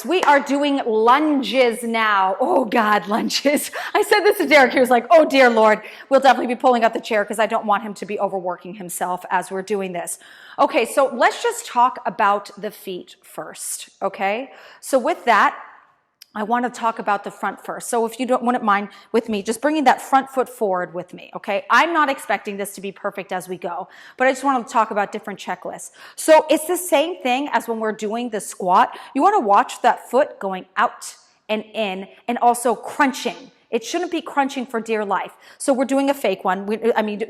we are doing lunges now. Oh God, lunges. I said this to Derek. He was like, oh dear Lord, we'll definitely be pulling out the chair because I don't want him to be overworking himself as we're doing this. Okay, so let's just talk about the feet first, okay? So with that, I want to talk about the front first. So if you wouldn't mind with me, just bringing that front foot forward with me, okay? I'm not expecting this to be perfect as we go, but I just want to talk about different checklists. So it's the same thing as when we're doing the squat. You want to watch that foot going out and in and also crunching. It shouldn't be crunching for dear life. So we're doing a fake one.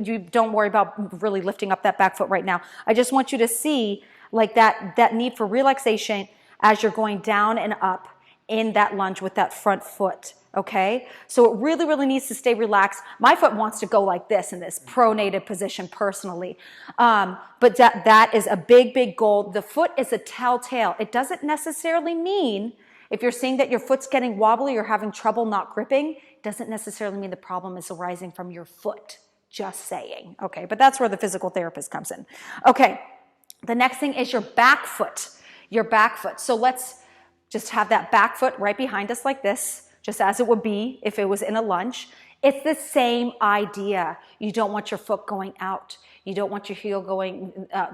You don't worry about really lifting up that back foot right now. I just want you to see like that need for relaxation as you're going down and up in that lunge with that front foot, okay? So it really, really needs to stay relaxed. My foot wants to go like this in this pronated position personally. But that is a big, big goal. The foot is a telltale. It doesn't necessarily mean if you're seeing that your foot's getting wobbly or having trouble not gripping, it doesn't necessarily mean the problem is arising from your foot. Just saying, okay? But that's where the physical therapist comes in. Okay, the next thing is your back foot. Your back foot. So let's just have that back foot right behind us like this, just as it would be if it was in a lunge. It's the same idea. You don't want your foot going out. You don't want your heel going,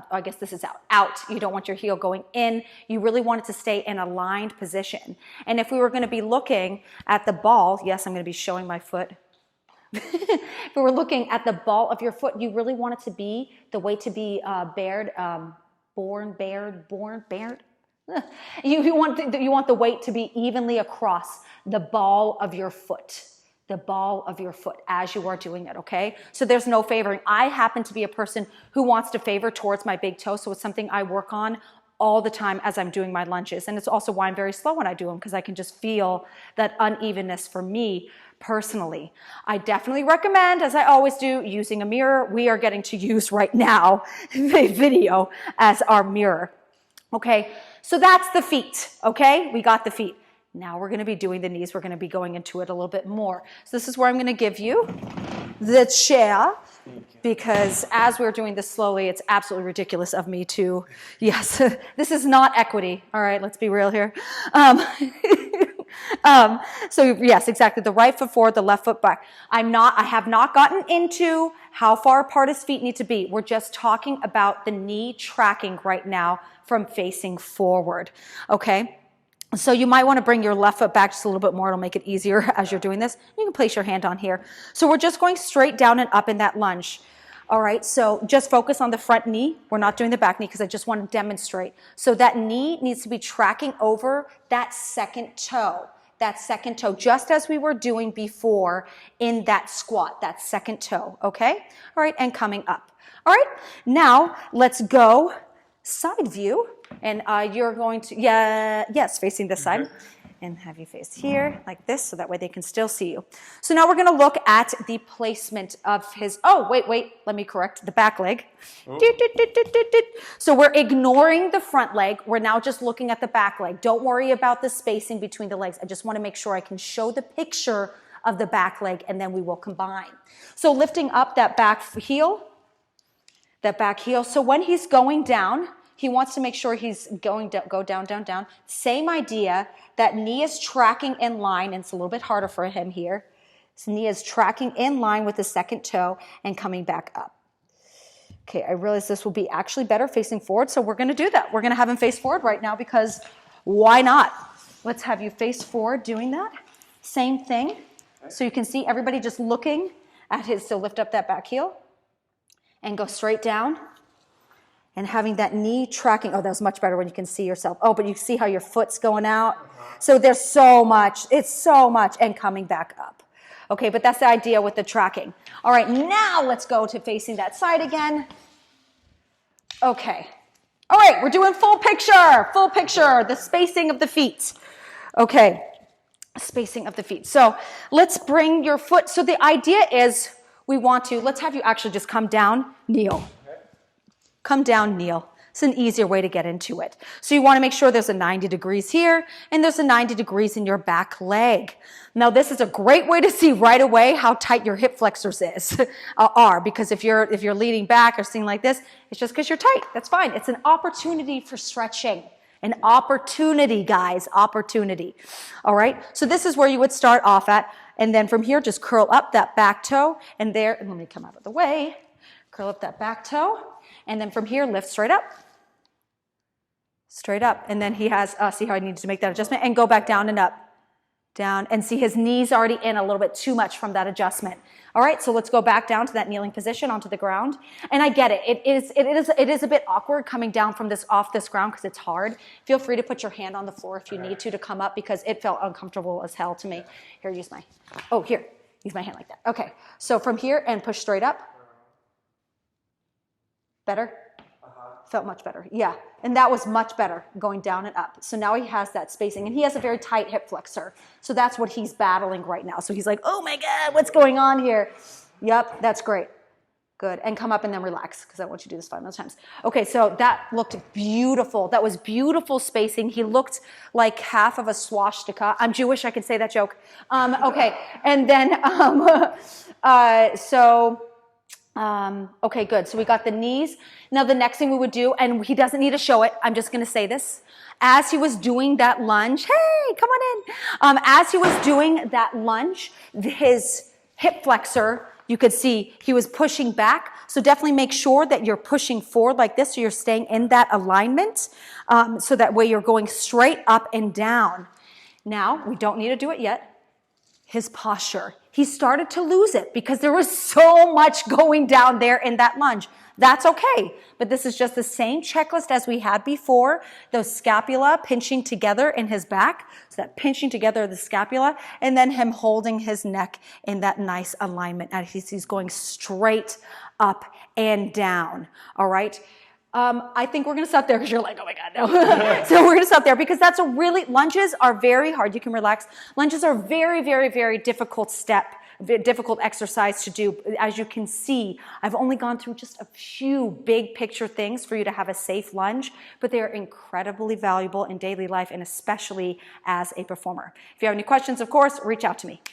I guess this is out. You don't want your heel going in. You really want it to stay in a aligned position. And if we were going to be looking at the ball, yes, I'm going to be showing my foot. If we were looking at the ball of your foot, you really want it to be the way to be bared. You want the weight to be evenly across the ball of your foot. The ball of your foot as you are doing it, okay? So there's no favoring. I happen to be a person who wants to favor towards my big toe, so it's something I work on all the time as I'm doing my lunges. And it's also why I'm very slow when I do them, because I can just feel that unevenness for me personally. I definitely recommend, as I always do, using a mirror. We are getting to use right now the video as our mirror. Okay, so that's the feet, okay? We got the feet. Now we're gonna be doing the knees. We're gonna be going into it a little bit more. So this is where I'm gonna give you the chair, because as we're doing this slowly, it's absolutely ridiculous of me to, yes, this is not equity. All right, let's be real here. So yes, exactly. The right foot forward, the left foot back. I have not gotten into how far apart his feet need to be. We're just talking about the knee tracking right now from facing forward. Okay. So you might want to bring your left foot back just a little bit more. It'll make it easier as you're doing this. You can place your hand on here. So we're just going straight down and up in that lunge. All right, so just focus on the front knee. We're not doing the back knee because I just want to demonstrate. So that knee needs to be tracking over that second toe. That second toe, just as we were doing before in that squat, that second toe, okay? All right, and coming up. All right, now let's go side view. And you're going to, yes, facing this side. And have you face here like this so that way they can still see you. So now we're going to look at the placement of his, wait, let me correct, the back leg. Oh. So we're ignoring the front leg. We're now just looking at the back leg. Don't worry about the spacing between the legs. I just want to make sure I can show the picture of the back leg and then we will combine. So lifting up that back heel. So when he's going down, he wants to make sure he's go down. Same idea. That knee is tracking in line, and it's a little bit harder for him here. His knee is tracking in line with the second toe and coming back up. Okay, I realize this will be actually better facing forward, so we're going to do that. We're going to have him face forward right now because why not? Let's have you face forward doing that. Same thing. So you can see everybody just looking at his, so lift up that back heel and go straight down. And having that knee tracking, that was much better when you can see yourself. But you see how your foot's going out. So there's so much, it's so much, and coming back up. Okay, but that's the idea with the tracking. All right, now let's go to facing that side again. Okay. All right, we're doing full picture, the spacing of the feet. Okay, spacing of the feet. So let's bring your foot, so the idea is let's have you actually just come down, kneel. Come down, kneel. It's an easier way to get into it. So you want to make sure there's a 90 degrees here and there's a 90 degrees in your back leg. Now this is a great way to see right away how tight your hip flexors are, because if you're leaning back or seeing like this, it's just because you're tight. That's fine. It's an opportunity for stretching. An opportunity, guys, opportunity. All right, so this is where you would start off at. And then from here, just curl up that back toe. And there, and let me come out of the way. Curl up that back toe. And then from here, lift straight up. Straight up. And then he has, see how I needed to make that adjustment? And go back down and up. Down, and see his knees already in a little bit too much from that adjustment. All right, so let's go back down to that kneeling position onto the ground. And I get it. It is a bit awkward coming down from this off this ground because it's hard. Feel free to put your hand on the floor if you need to come up because it felt uncomfortable as hell to me. Here, use my hand like that. Okay, so from here and push straight up. Better? Felt much better. Yeah, and that was much better going down and up. So now he has that spacing, and he has a very tight hip flexor. So that's what he's battling right now. So he's like, oh my God, what's going on here? Yep, that's great. Good. And come up and then relax because I want you to do this 5 more times. Okay, so that looked beautiful. That was beautiful spacing. He looked like half of a swastika. I'm Jewish. I can say that joke. Okay, and then okay, good. So we got the knees. Now the next thing we would do, and he doesn't need to show it, I'm just going to say this. As he was doing that lunge, hey, come on in. As he was doing that lunge, his hip flexor, you could see he was pushing back. So definitely make sure that you're pushing forward like this so you're staying in that alignment. So that way you're going straight up and down. Now, we don't need to do it yet. His posture. He started to lose it because there was so much going down there in that lunge. That's okay, but this is just the same checklist as we had before. Those scapula pinching together in his back, so that pinching together of the scapula, and then him holding his neck in that nice alignment as he's going straight up and down, all right? I think we're going to stop there because you're like, oh my God, no. So we're going to stop there because that's lunges are very hard. You can relax. Lunges are very, very, very difficult exercise to do. As you can see, I've only gone through just a few big picture things for you to have a safe lunge, but they are incredibly valuable in daily life and especially as a performer. If you have any questions, of course, reach out to me.